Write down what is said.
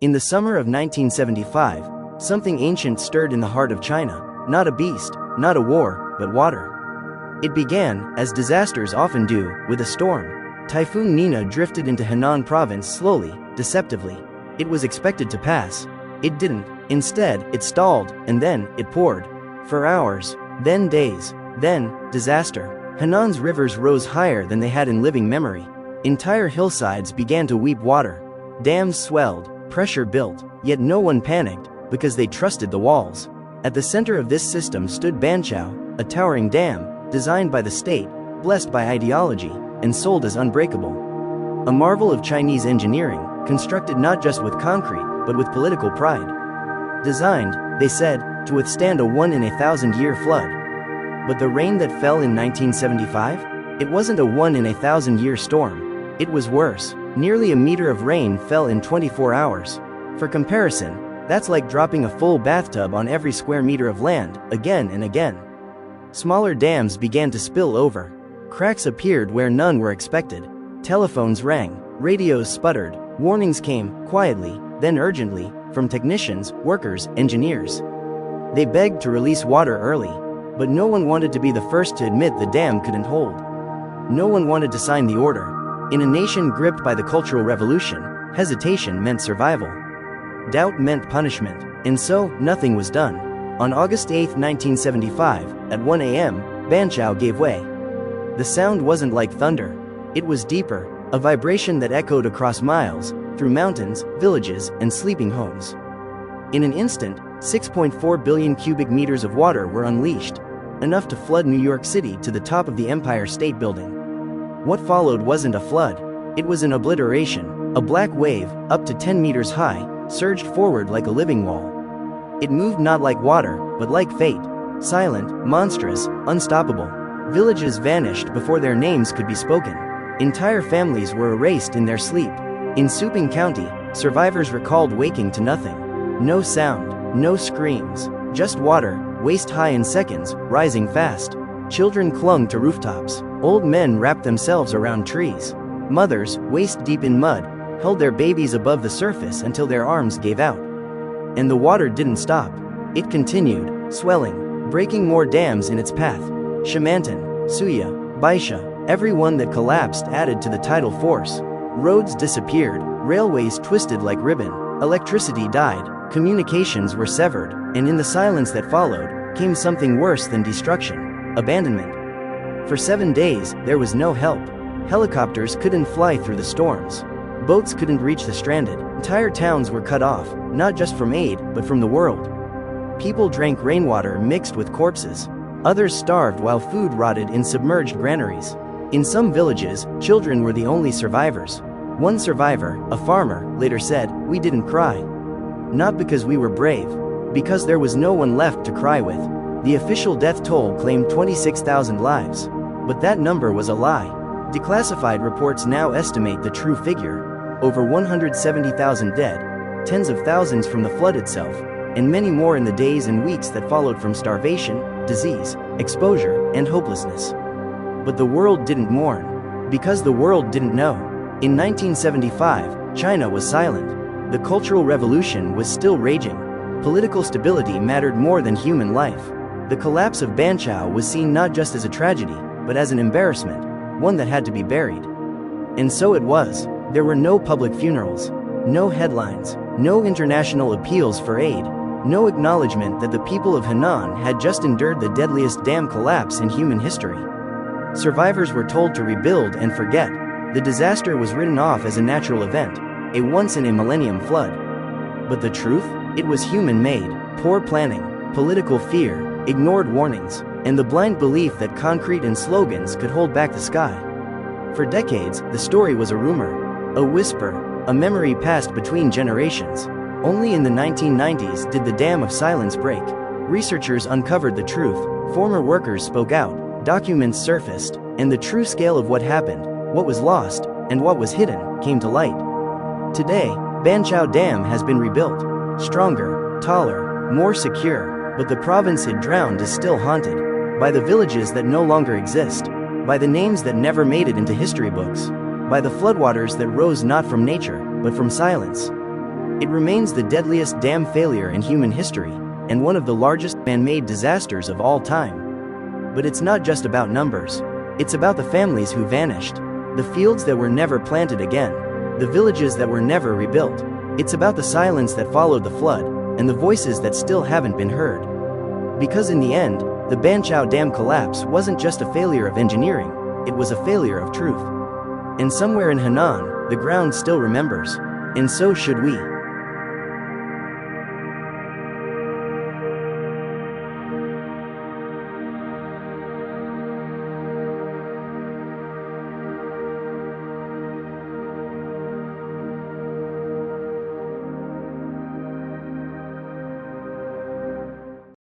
In the summer of 1975, something ancient stirred in the heart of China. Not a beast, not a war, but water. It began, as disasters often do, with a storm. Typhoon Nina drifted into Henan province slowly, deceptively. It was expected to pass. It didn't. Instead, it stalled, and then, it poured. For hours, then days, then, disaster. Henan's rivers rose higher than they had in living memory. Entire hillsides began to weep water. Dams swelled, pressure built, yet no one panicked, because they trusted the walls. At the center of this system stood Banqiao, a towering dam, designed by the state, blessed by ideology, and sold as unbreakable. A marvel of Chinese engineering, constructed not just with concrete, but with political pride. Designed, they said, to withstand a 1-in-a-1,000-year flood. But the rain that fell in 1975? It wasn't a 1-in-a-1,000-year storm. It was worse. Nearly a meter of rain fell in 24 hours. For comparison, that's like dropping a full bathtub on every square meter of land, again and again. Smaller dams began to spill over. Cracks appeared where none were expected. Telephones rang, radios sputtered, warnings came, quietly, then urgently, from technicians, workers, engineers. They begged to release water early, but no one wanted to be the first to admit the dam couldn't hold. No one wanted to sign the order. In a nation gripped by the Cultural Revolution, hesitation meant survival. Doubt meant punishment, and so, nothing was done. On August 8, 1975, at 1 a.m., Banqiao gave way. The sound wasn't like thunder. It was deeper, a vibration that echoed across miles, through mountains, villages, and sleeping homes. In an instant, 6.4 billion cubic meters of water were unleashed, enough to flood New York City to the top of the Empire State Building. What followed wasn't a flood. It was an obliteration. A black wave, up to 10 meters high, surged forward like a living wall. It moved not like water, but like fate. Silent, monstrous, unstoppable. Villages vanished before their names could be spoken. Entire families were erased in their sleep. In Suping County, survivors recalled waking to nothing. No sound, no screams, just water, waist-high in seconds, rising fast. Children clung to rooftops. Old men wrapped themselves around trees. Mothers, waist-deep in mud, held their babies above the surface until their arms gave out. And the water didn't stop. It continued, swelling, breaking more dams in its path. Shamantan, Suya, Baisha, every one that collapsed added to the tidal force. Roads disappeared, railways twisted like ribbon, electricity died, communications were severed, and in the silence that followed, came something worse than destruction: abandonment. For 7 days, there was no help. Helicopters couldn't fly through the storms. Boats couldn't reach the stranded. Entire towns were cut off, not just from aid, but from the world. People drank rainwater mixed with corpses. Others starved while food rotted in submerged granaries. In some villages, children were the only survivors. One survivor, a farmer, later said, "We didn't cry. Not because we were brave. Because there was no one left to cry with." The official death toll claimed 26,000 lives. But that number was a lie. Declassified reports now estimate the true figure. Over 170,000 dead, tens of thousands from the flood itself, and many more in the days and weeks that followed from starvation, disease, exposure, and hopelessness. But the world didn't mourn. Because the world didn't know. In 1975, China was silent. The Cultural Revolution was still raging. Political stability mattered more than human life. The collapse of Banqiao was seen not just as a tragedy, but as an embarrassment, one that had to be buried. And so it was. There were no public funerals, no headlines, no international appeals for aid, no acknowledgement that the people of Henan had just endured the deadliest dam collapse in human history. Survivors were told to rebuild and forget. The disaster was written off as a natural event, a once-in-a-millennium flood. But the truth? It was human-made, poor planning, political fear, ignored warnings, and the blind belief that concrete and slogans could hold back the sky. For decades, the story was a rumor, a whisper, a memory passed between generations. Only in the 1990s did the dam of silence break. Researchers uncovered the truth, former workers spoke out, documents surfaced, and the true scale of what happened, what was lost, and what was hidden, came to light. Today, Banqiao Dam has been rebuilt. Stronger, taller, more secure, but the province it drowned is still haunted. By the villages that no longer exist. By the names that never made it into history books. By the floodwaters that rose not from nature, but from silence. It remains the deadliest dam failure in human history, and one of the largest man-made disasters of all time. But it's not just about numbers. It's about the families who vanished, the fields that were never planted again, the villages that were never rebuilt. It's about the silence that followed the flood, and the voices that still haven't been heard. Because in the end, the Banqiao Dam collapse wasn't just a failure of engineering, it was a failure of truth. And somewhere in Henan, the ground still remembers. And so should we.